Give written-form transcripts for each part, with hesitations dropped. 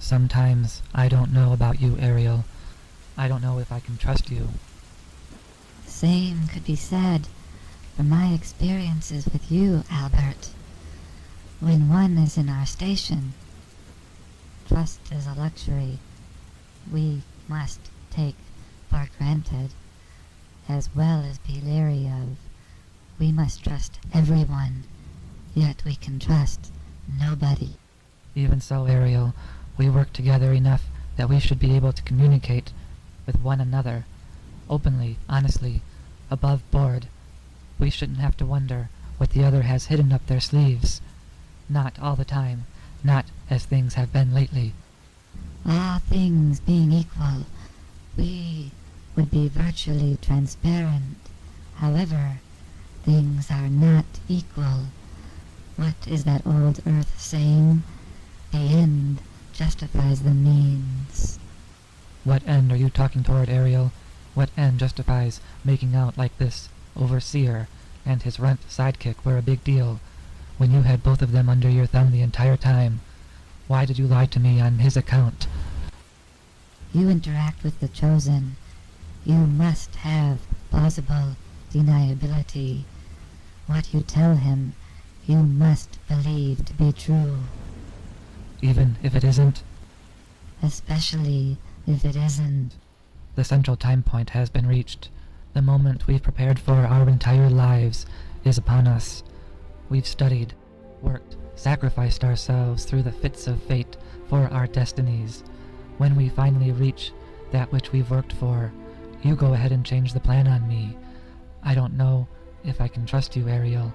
Sometimes I don't know about you, Ariel. I don't know if I can trust you. The same could be said for my experiences with you, Albert. When one is in our station, trust is a luxury we must take for granted, as well as be leery of. We must trust everyone, yet we can trust nobody. Even so, Ariel, we work together enough that we should be able to communicate with one another, openly, honestly, above board. We shouldn't have to wonder what the other has hidden up their sleeves. Not all the time, not as things have been lately. All things being equal, we would be virtually transparent. However, things are not equal. What is that old Earth saying? The end justifies the means. What end are you talking toward, Ariel? What end justifies making out like this overseer and his runt sidekick were a big deal, when you had both of them under your thumb the entire time? Why did you lie to me on his account? You interact with the Chosen. You must have plausible deniability. What you tell him, you must believe to be true. Even if it isn't? Especially if it isn't. The central time point has been reached. The moment we've prepared for our entire lives is upon us. We've studied, worked, sacrificed ourselves through the fits of fate for our destinies. When we finally reach that which we've worked for, you go ahead and change the plan on me. I don't know if I can trust you, Ariel.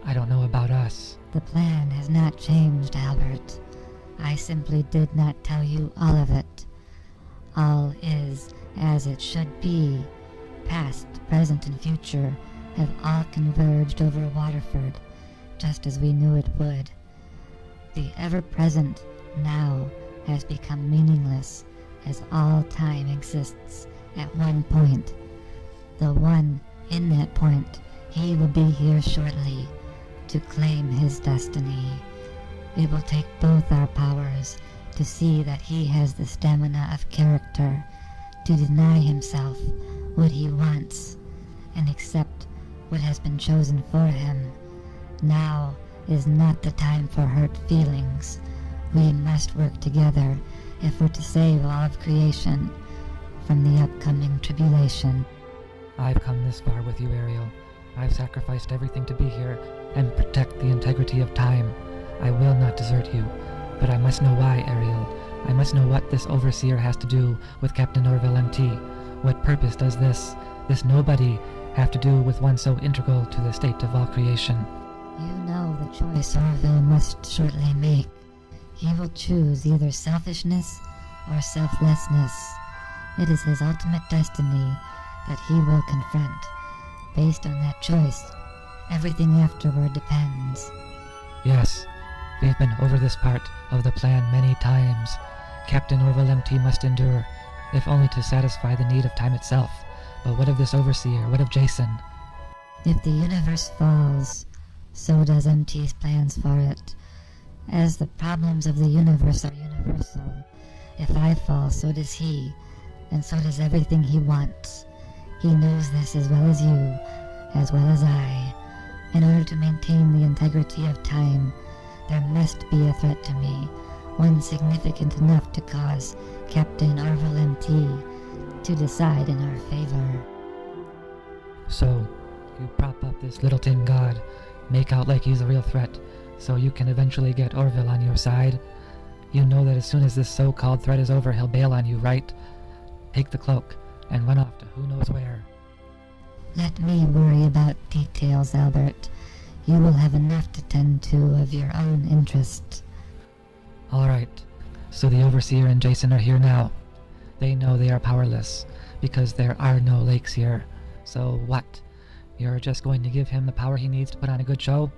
I don't know about us. The plan has not changed, Albert. I simply did not tell you all of it. All is as it should be. Past, present, and future have all converged over Waterford, just as we knew it would. The ever-present now has become meaningless, as all time exists at one point. The one in that point, he will be here shortly to claim his destiny. It will take both our powers to see that he has the stamina of character to deny himself what he wants and accept what has been chosen for him. Now is not the time for hurt feelings. We must work together if we're to save all of creation from the upcoming tribulation. I've come this far with you, Ariel. I've sacrificed everything to be here and protect the integrity of time. I will not desert you, but I must know why, Ariel. I must know what this overseer has to do with Captain Orville MT. What purpose does this nobody have to do with one so integral to the state of all creation? You know the choice Orville must shortly make. He will choose either selfishness or selflessness. It is his ultimate destiny that he will confront. Based on that choice, everything afterward depends. Yes, we've been over this part of the plan many times. Captain Orville MT must endure, if only to satisfy the need of time itself. But what of this overseer? What of Jason? If the universe falls, so does MT's plans for it. As the problems of the universe are universal, if I fall, so does he, and so does everything he wants. He knows this as well as you, as well as I. In order to maintain the integrity of time, there must be a threat to me, one significant enough to cause Captain Orville MT to decide in our favor. So, you prop up this little tin god, make out like he's a real threat, so you can eventually get Orville on your side. You know that as soon as this so-called threat is over, he'll bail on you, right? Take the cloak and run off to who knows where. Let me worry about details, Albert. You will have enough to tend to of your own interest. All right, so the Overseer and Jason are here now. They know they are powerless, because there are no lakes here. So what? You're just going to give him the power he needs to put on a good show?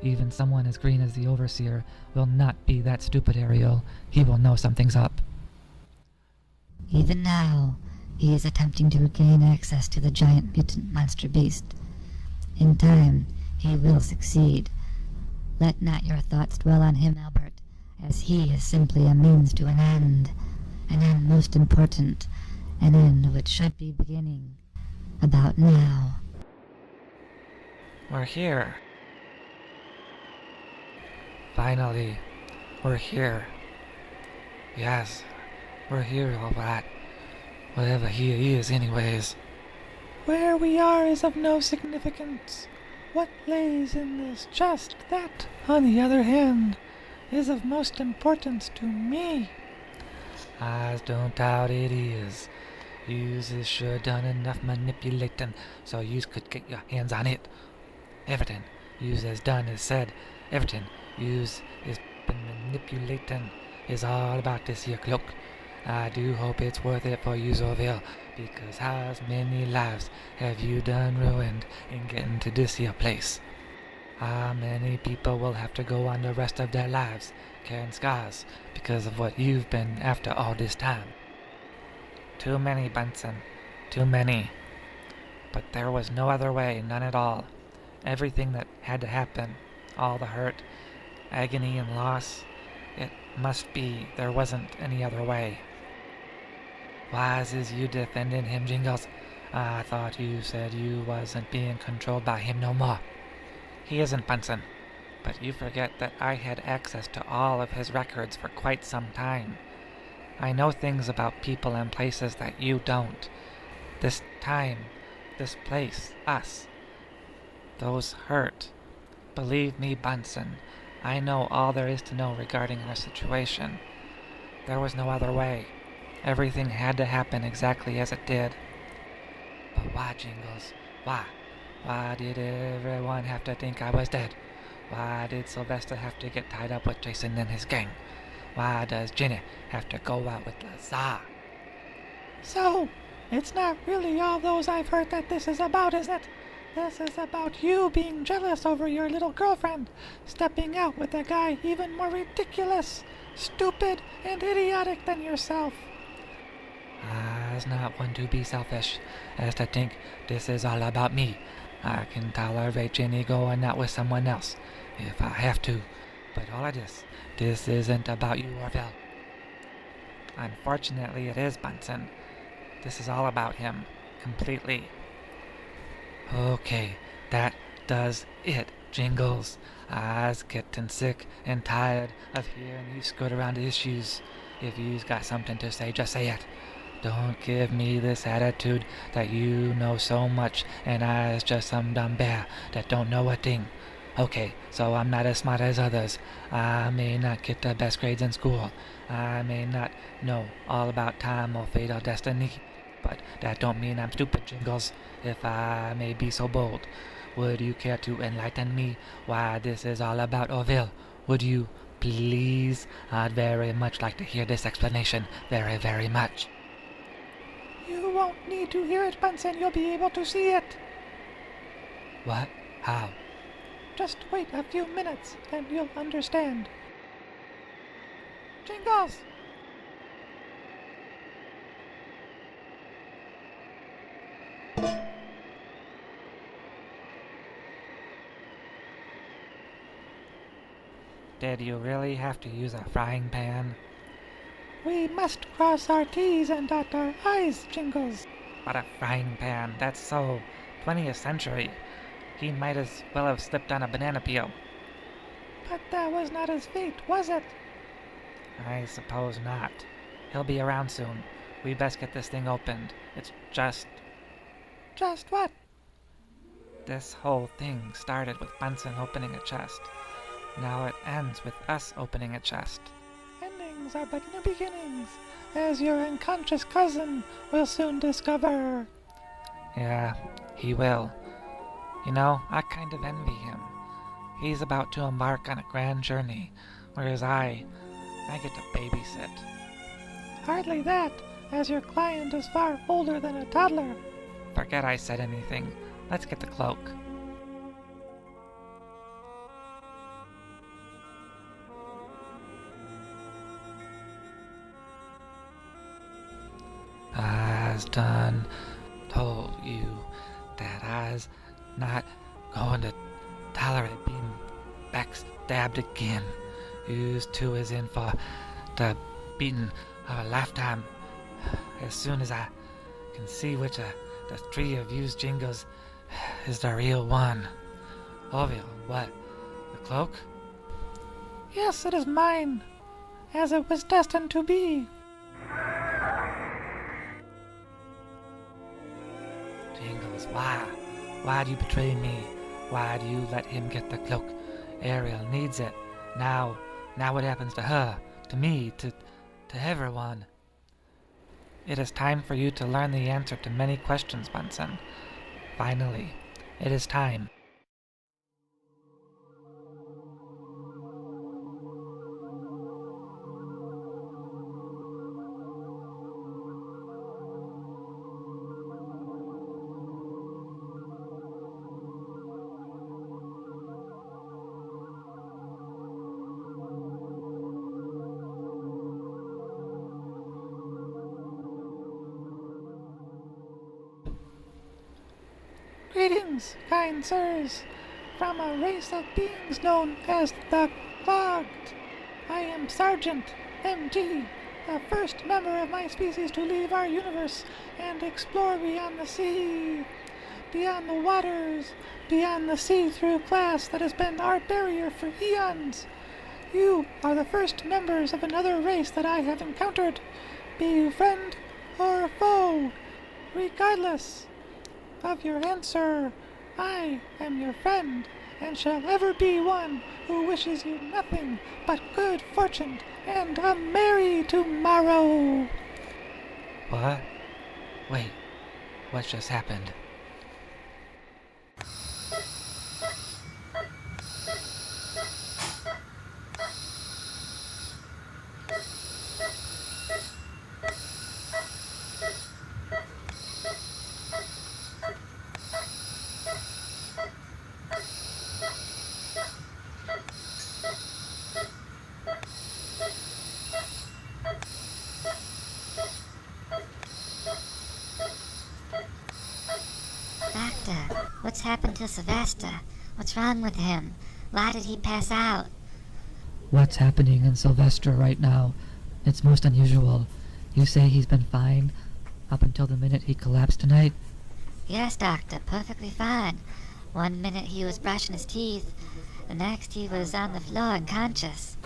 Even someone as green as the Overseer will not be that stupid, Ariel. He will know something's up. Even now, he is attempting to gain access to the giant mutant monster beast. In time, he will succeed. Let not your thoughts dwell on him, Albert, as he is simply a means to an end most important, an end which should be beginning about now. We're here. Finally, we're here. Yes, we're here, all right. Whatever he is, anyways. Where we are is of no significance. What lays in this chest, that, on the other hand, is of most importance to me. I don't doubt it is. Yous is sure done enough manipulating so yous could get your hands on it. Everything yous has done is said. Everything yous is been manipulating is all about this here cloak. I do hope it's worth it for yous, Orville, because how many lives have you done ruined in getting to this here place? How many people will have to go on the rest of their lives carrying scars because of what you've been after all this time? Too many, Bunson. Too many. But there was no other way, none at all. Everything that had to happen, all the hurt, agony and loss, it must be there wasn't any other way. Why is you defending him, Jingles? I thought you said you wasn't being controlled by him no more. He isn't, Bunson. But you forget that I had access to all of his records for quite some time. I know things about people and places that you don't. This time, this place, us. Those hurt. Believe me, Bunson, I know all there is to know regarding our situation. There was no other way. Everything had to happen exactly as it did. But why, Jingles? Why? Why did everyone have to think I was dead? Why did Sylvester have to get tied up with Jason and his gang? Why does Ginny have to go out with Lazar? So, it's not really all those I've heard that this is about, is it? This is about you being jealous over your little girlfriend, stepping out with a guy even more ridiculous, stupid, and idiotic than yourself. I's not one to be selfish, as to think this is all about me. I can tolerate Jenny going out with someone else, if I have to. But all of this isn't about you, Orville. Unfortunately, it is, Bunson. This is all about him, completely. Okay, that does it, Jingles. I's getting sick and tired of hearing you skirt around the issues. If you's got something to say, just say it. Don't give me this attitude that you know so much and I's just some dumb bear that don't know a thing. Okay, so I'm not as smart as others. I may not get the best grades in school. I may not know all about time or fate or destiny. But that don't mean I'm stupid, Jingles, if I may be so bold. Would you care to enlighten me why this is all about, Orville? Would you, please? I'd very much like to hear this explanation. Very, very much. You won't need to hear it, Bunson. You'll be able to see it. What? How? Just wait a few minutes, and you'll understand. Jingles! Did you really have to use a frying pan? We must cross our T's and dot our I's, Jingles. But a frying pan, that's so 20th century. He might as well have slipped on a banana peel. But that was not his fate, was it? I suppose not. He'll be around soon. We best get this thing opened. It's just... Just what? This whole thing started with Bunson opening a chest. Now it ends with us opening a chest. Endings are but new beginnings, as your unconscious cousin will soon discover. Yeah, he will. You know, I kind of envy him. He's about to embark on a grand journey, whereas I get to babysit. Hardly that, as your client is far older than a toddler. Forget I said anything. Let's get the cloak. I's done told you that I's not going to tolerate being backstabbed again. You two is in for the beating of a lifetime. As soon as I can see which of the three of you's Jingles is the real one. Orville, what? The cloak? Yes, it is mine, as it was destined to be. Jingles, why? Why do you betray me? Why do you let him get the cloak? Ariel needs it. Now what happens to her? To me? To everyone? It is time for you to learn the answer to many questions, Bunson. Finally, it is time. Greetings, kind sirs, from a race of beings known as the Clogged. I am Sergeant MG, the first member of my species to leave our universe and explore beyond the sea, beyond the waters, beyond the see-through glass that has been our barrier for eons. You are the first members of another race that I have encountered, be you friend or foe, regardless of your answer. I am your friend, and shall ever be one who wishes you nothing but good fortune and a merry tomorrow. What? Wait, what just happened? Doctor, what's happened to Sylvester? What's wrong with him? Why did he pass out? What's happening in Sylvester right now? It's most unusual. You say he's been fine up until the minute he collapsed tonight? Yes, Doctor, perfectly fine. One minute he was brushing his teeth, the next he was on the floor unconscious.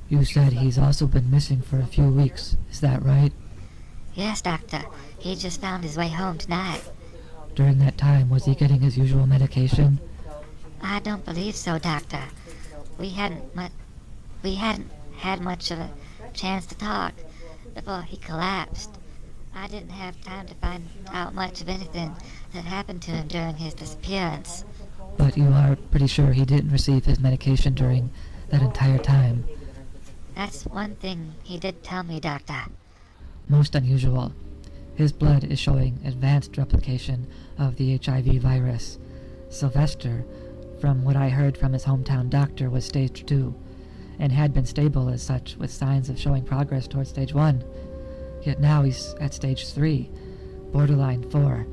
You said he's also been missing for a few weeks. Is that right? Yes, Doctor. He just found his way home tonight. During that time, was he getting his usual medication? I don't believe so, Doctor. We hadn't had much of a chance to talk before he collapsed. I didn't have time to find out much of anything that happened to him during his disappearance. But you are pretty sure he didn't receive his medication during that entire time? That's one thing he did tell me, Doctor. Most unusual. His blood is showing advanced replication of the HIV virus. Sylvester, from what I heard from his hometown doctor, was stage 2, and had been stable as such, with signs of showing progress towards stage 1. Yet now he's at stage 3, borderline 4.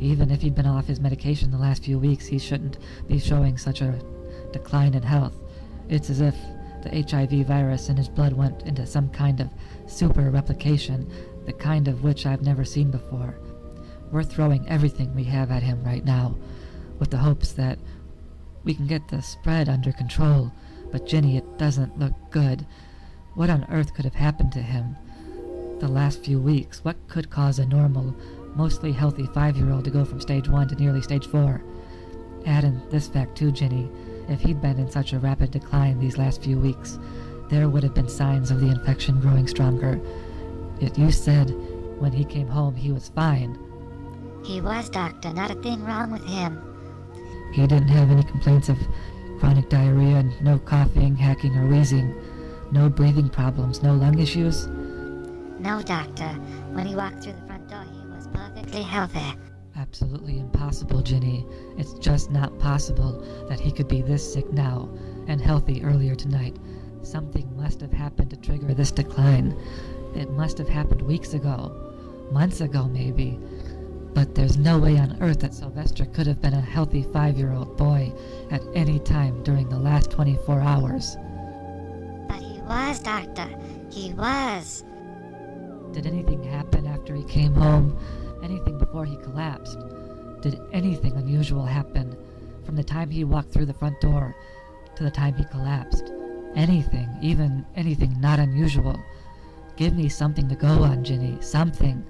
Even if he'd been off his medication the last few weeks, he shouldn't be showing such a decline in health. It's as if the HIV virus in his blood went into some kind of super replication, the kind of which I've never seen before. We're throwing everything we have at him right now, with the hopes that we can get the spread under control. But Ginny, it doesn't look good. What on earth could have happened to him the last few weeks? What could cause a normal, mostly healthy 5-year-old to go from stage 1 to nearly stage 4? Add in this fact too, Ginny. If he'd been in such a rapid decline these last few weeks, there would have been signs of the infection growing stronger. Yet you said when he came home he was fine. He was, Doctor. Not a thing wrong with him. He didn't have any complaints of chronic diarrhea, and no coughing, hacking, or wheezing. No breathing problems, no lung issues? No, Doctor. When he walked through the front door, he was perfectly healthy. Absolutely impossible, Ginny. It's just not possible that he could be this sick now and healthy earlier tonight. Something must have happened to trigger this decline. It must have happened weeks ago, months ago maybe. But there's no way on earth that Sylvester could have been a healthy 5-year-old boy at any time during the last 24 hours. was, Doctor. He was. Did anything happen after he came home? Anything before he collapsed? Did anything unusual happen from the time he walked through the front door to the time he collapsed? Anything, even anything not unusual. Give me something to go on, Ginny. Something.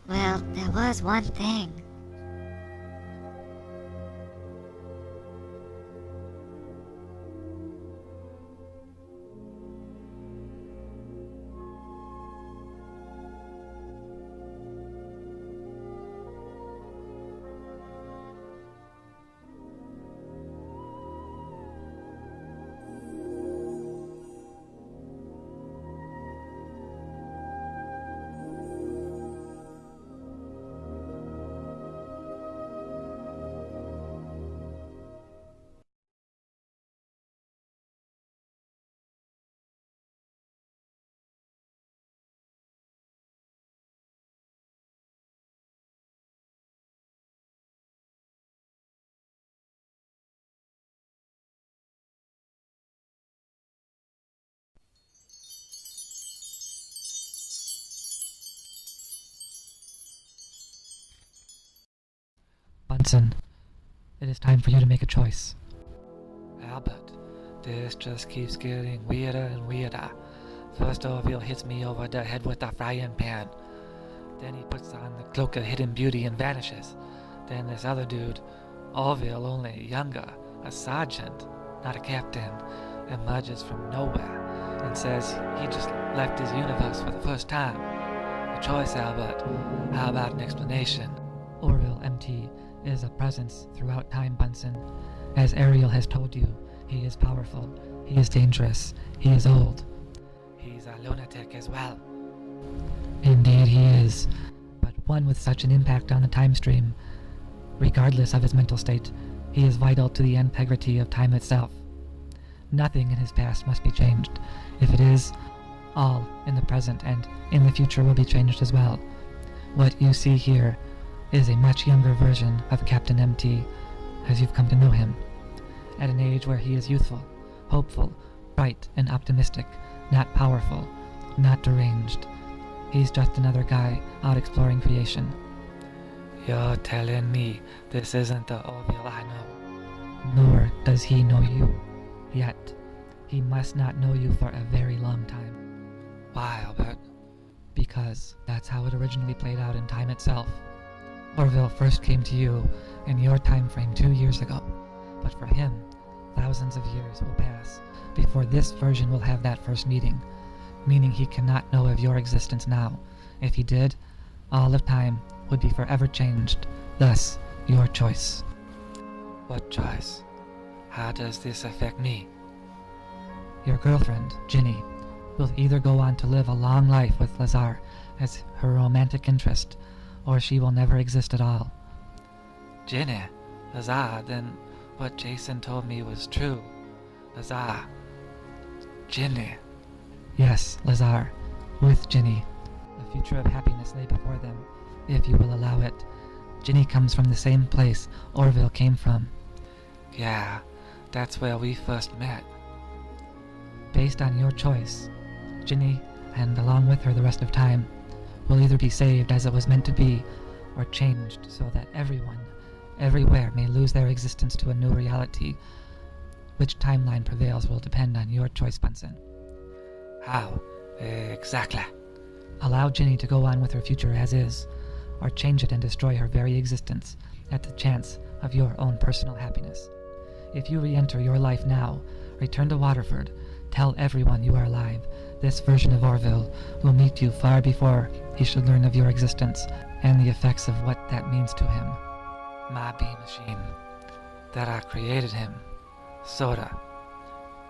Well, there was one thing. Bunson, it is time for you to make a choice. Albert, this just keeps getting weirder and weirder. First Orville hits me over the head with a frying pan. Then he puts on the Cloak of Hidden Beauty and vanishes. Then this other dude, Orville only younger, a sergeant, not a captain, emerges from nowhere and says he just left his universe for the first time. A choice, Albert. How about an explanation? Orville MT is a presence throughout time, Bunson. As Ariel has told you, he is powerful, he is dangerous, he is old. He's a lunatic as well. Indeed he is, but one with such an impact on the time stream. Regardless of his mental state, he is vital to the integrity of time itself. Nothing in his past must be changed. If it is, all in the present and in the future will be changed as well. What you see here is a much younger version of Captain MT, as you've come to know him, at an age where he is youthful, hopeful, bright, and optimistic, not powerful, not deranged. He's just another guy out exploring creation. You're telling me this isn't the Orville I know? Nor does he know you. Yet. He must not know you for a very long time. Why, Albert? Because that's how it originally played out in time itself. Orville first came to you in your time frame 2 years ago, but for him, thousands of years will pass before this version will have that first meeting, meaning he cannot know of your existence now. If he did, all of time would be forever changed, thus your choice. What choice? How does this affect me? Your girlfriend, Ginny, will either go on to live a long life with Lazar as her romantic interest, or she will never exist at all. Ginny? Lazar, then what Jason told me was true. Lazar. Ginny. Yes, Lazar. With Ginny. A future of happiness lay before them, if you will allow it. Ginny comes from the same place Orville came from. Yeah, that's where we first met. Based on your choice, Ginny, and along with her the rest of time, will either be saved as it was meant to be, or changed so that everyone, everywhere may lose their existence to a new reality. Which timeline prevails will depend on your choice, Bunson. How? Exactly. Allow Ginny to go on with her future as is, or change it and destroy her very existence at the chance of your own personal happiness. If you re-enter your life now, return to Waterford, tell everyone you are alive. This version of Orville will meet you far before he should learn of your existence and the effects of what that means to him. My bee machine. That I created him. Sorta.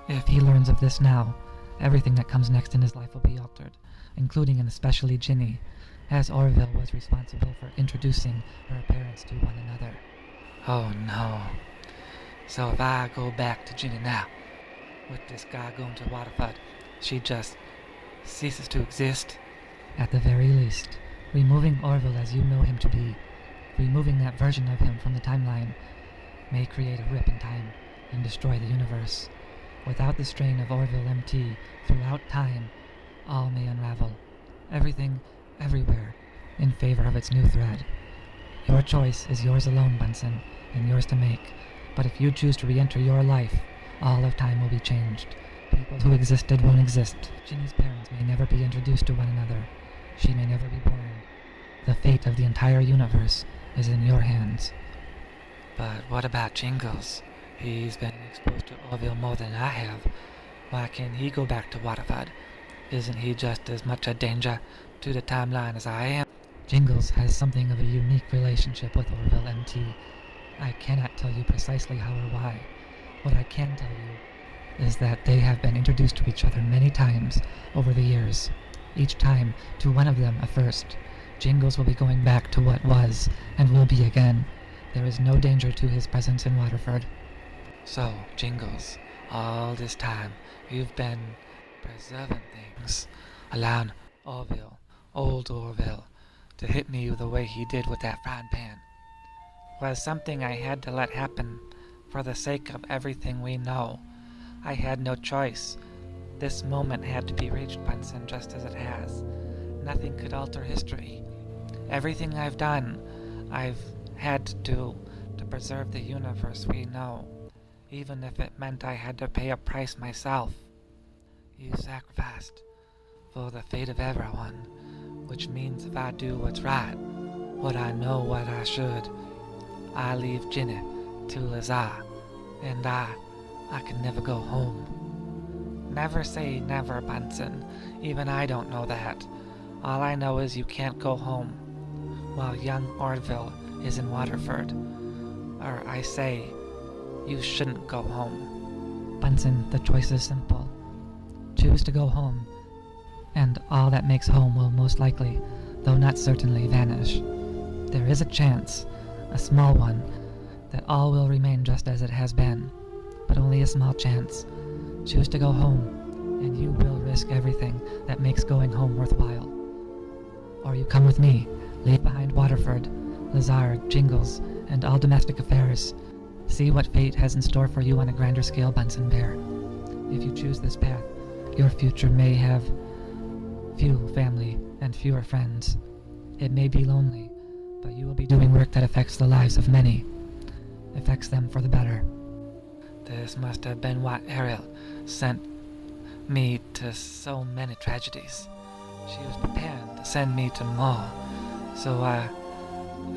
If he learns of this now, everything that comes next in his life will be altered, including and especially Ginny, as Orville was responsible for introducing her parents to one another. Oh no. So if I go back to Ginny now, with this guy going to Waterford, she just ceases to exist? At the very least, removing Orville as you know him to be, removing that version of him from the timeline, may create a rip in time and destroy the universe. Without the strain of Orville MT, throughout time, all may unravel. Everything, everywhere, in favor of its new thread. Your choice is yours alone, Bunson, and yours to make. But if you choose to re-enter your life, all of time will be changed. People who existed won't exist. Ginny's parents may never be introduced to one another. She may never be born. The fate of the entire universe is in your hands. But what about Jingles? He's been exposed to Orville more than I have. Why can't he go back to Waterford? Isn't he just as much a danger to the timeline as I am? Jingles has something of a unique relationship with Orville MT. I cannot tell you precisely how or why. What I can tell you is that they have been introduced to each other many times over the years. Each time, to one of them a first. Jingles will be going back to what was, and will be again. There is no danger to his presence in Waterford. So, Jingles, all this time you've been preserving things, allowing Orville, old Orville, to hit me the way he did with that frying pan. Was something I had to let happen for the sake of everything we know. I had no choice. This moment had to be reached, Bunson, just as it has. Nothing could alter history. Everything I've done, I've had to do to preserve the universe we know, even if it meant I had to pay a price myself. You sacrificed for the fate of everyone, which means if I do what's right, what I know what I should, I leave Ginny to Lazar, and I can never go home. Never say never, Bunson. Even I don't know that. All I know is you can't go home, while young Orville is in Waterford. Or I say, you shouldn't go home. Bunson, the choice is simple. Choose to go home, and all that makes home will most likely, though not certainly, vanish. There is a chance, a small one, that all will remain just as it has been, but only a small chance. Choose to go home, and you will risk everything that makes going home worthwhile. Or you come with me, leave behind Waterford, Lazar, Jingles, and all domestic affairs. See what fate has in store for you on a grander scale, Bunson Bear. If you choose this path, your future may have few family and fewer friends. It may be lonely, but you will be doing work that affects the lives of many, affects them for the better. This must have been why Ariel sent me to so many tragedies. She was preparing to send me to more. So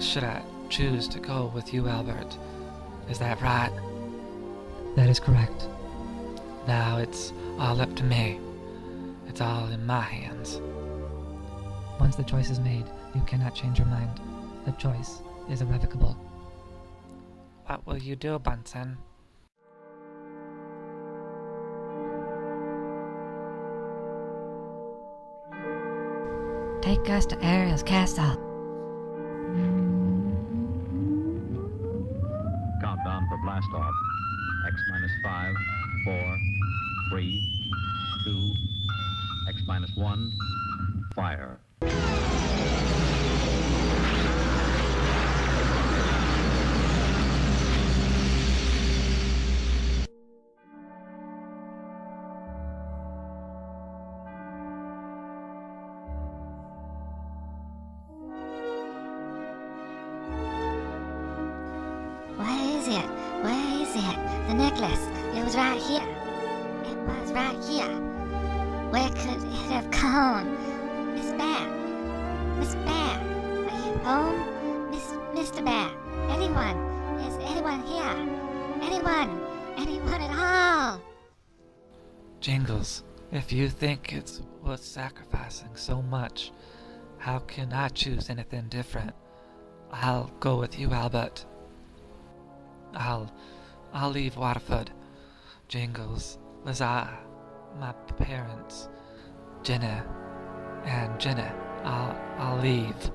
should I choose to go with you, Albert? Is that right? That is correct. Now it's all up to me. It's all in my hands. Once the choice is made, you cannot change your mind. The choice is irrevocable. What will you do, Bunson? Take us to Ariel's castle. Countdown for blast off. X minus 5, 4, 3, 2, X minus 1, fire. Where is it? The necklace. It was right here. It was right here. Where could it have gone? Miss Bear. Miss Bear. Are you home? Mr. Bear. Anyone? Is anyone here? Anyone at all? Jingles, if you think it's worth sacrificing so much, how can I choose anything different? I'll go with you, Albert. I'll leave Waterford, Jingles, Lazar, my parents, Jenna, and Jenna. I'll leave.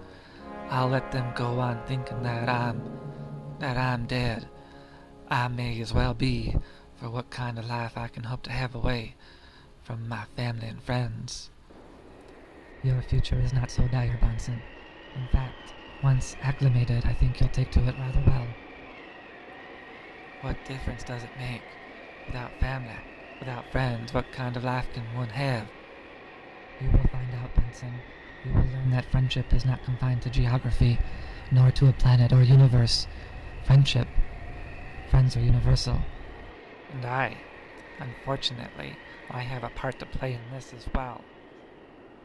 I'll let them go on thinking that I'm dead. I may as well be, for what kind of life I can hope to have away from my family and friends. Your future is not so dire, Bunson. In fact, once acclimated, I think you'll take to it rather well. What difference does it make without family? Without friends, what kind of life can one have? You will find out, Bunson. You will learn that friendship is not confined to geography, nor to a planet or universe. Friends are universal. And unfortunately, I have a part to play in this as well.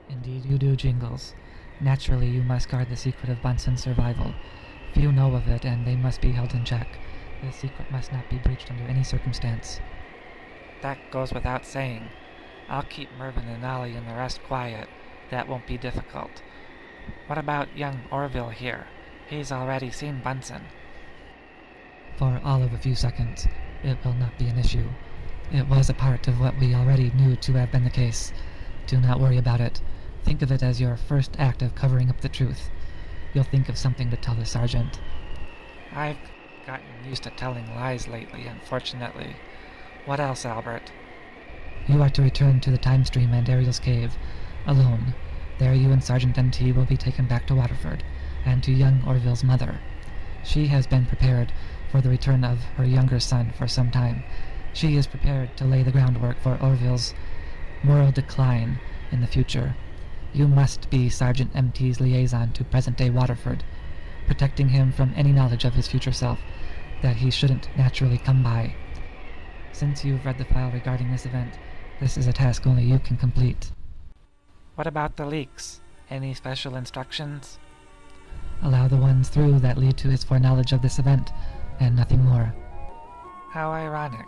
Indeed you do, Jingles. Naturally, you must guard the secret of Bunson's survival. Few know of it, and they must be held in check. The secret must not be breached under any circumstance. That goes without saying. I'll keep Mervyn and Ollie and the rest quiet. That won't be difficult. What about young Orville here? He's already seen Bunson. For all of a few seconds, it will not be an issue. It was a part of what we already knew to have been the case. Do not worry about it. Think of it as your first act of covering up the truth. You'll think of something to tell the sergeant. I've gotten used to telling lies lately, unfortunately. What else, Albert? You are to return to the time stream and Ariel's cave, alone. There you and Sergeant MT will be taken back to Waterford, and to young Orville's mother. She has been prepared for the return of her younger son for some time. She is prepared to lay the groundwork for Orville's moral decline in the future. You must be Sergeant MT's liaison to present-day Waterford, protecting him from any knowledge of his future self that he shouldn't naturally come by. Since you've read the file regarding this event, this is a task only you can complete. What about the leaks? Any special instructions? Allow the ones through that lead to his foreknowledge of this event, and nothing more. How ironic.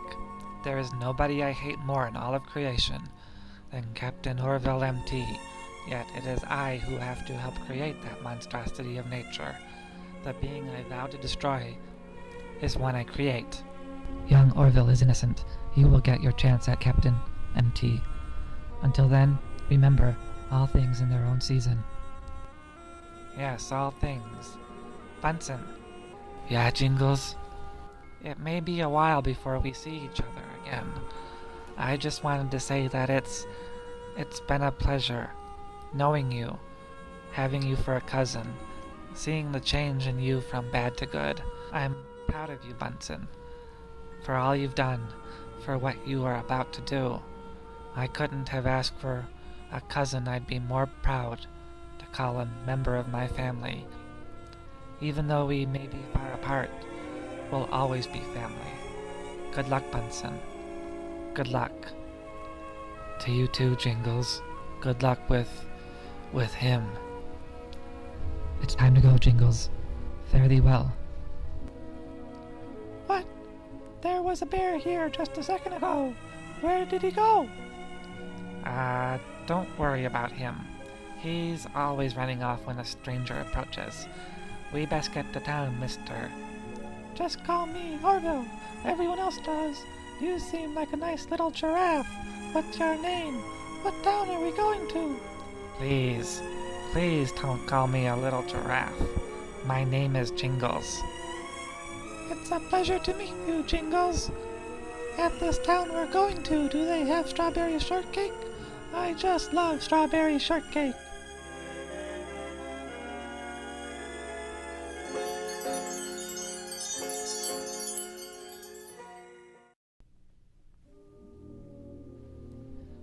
There is nobody I hate more in all of creation than Captain Orville MT, yet it is I who have to help create that monstrosity of nature. The being I vow to destroy is one I create. Young Orville is innocent. You will get your chance at Captain MT. Until then, remember, all things in their own season. Yes, all things. Bunson. Yeah, Jingles? It may be a while before we see each other again. I just wanted to say that it's been a pleasure knowing you, having you for a cousin, seeing the change in you from bad to good. I'm proud of you, Bunson, for all you've done, for what you are about to do. I couldn't have asked for a cousin I'd be more proud to call a member of my family. Even though we may be far apart, we'll always be family. Good luck, Bunson. Good luck. To you too, Jingles. Good luck with him. It's time to go, Jingles. Fare thee well. What? There was a bear here just a second ago. Where did he go? Don't worry about him. He's always running off when a stranger approaches. We best get to town, mister. Just call me Orville. Everyone else does. You seem like a nice little giraffe. What's your name? What town are we going to? Please don't call me a little giraffe. My name is Jingles. It's a pleasure to meet you, Jingles. At this town we're going to, do they have strawberry shortcake? I just love strawberry shortcake.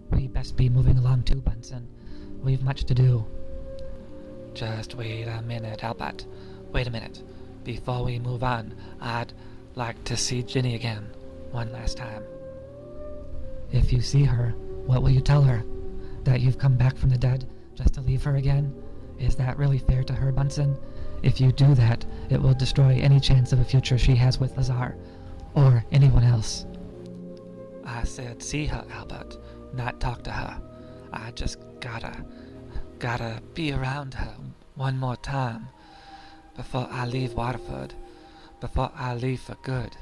We best be moving along too, Bunson. We've much to do. Just wait a minute, Albert. Wait a minute. Before we move on, I'd like to see Ginny again, one last time. If you see her, what will you tell her? That you've come back from the dead, just to leave her again? Is that really fair to her, Bunson? If you do that, it will destroy any chance of a future she has with Lazar, or anyone else. I said see her, Albert, not talk to her. I just gotta be around her one more time before I leave Waterford, before I leave for good.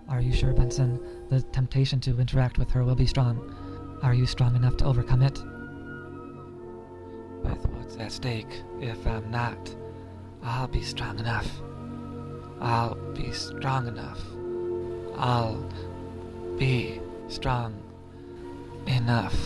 Are you sure, Bunson? The temptation to interact with her will be strong. Are you strong enough to overcome it? With what's at stake, if I'm not, I'll be strong enough. I'll be strong enough. I'll be strong enough.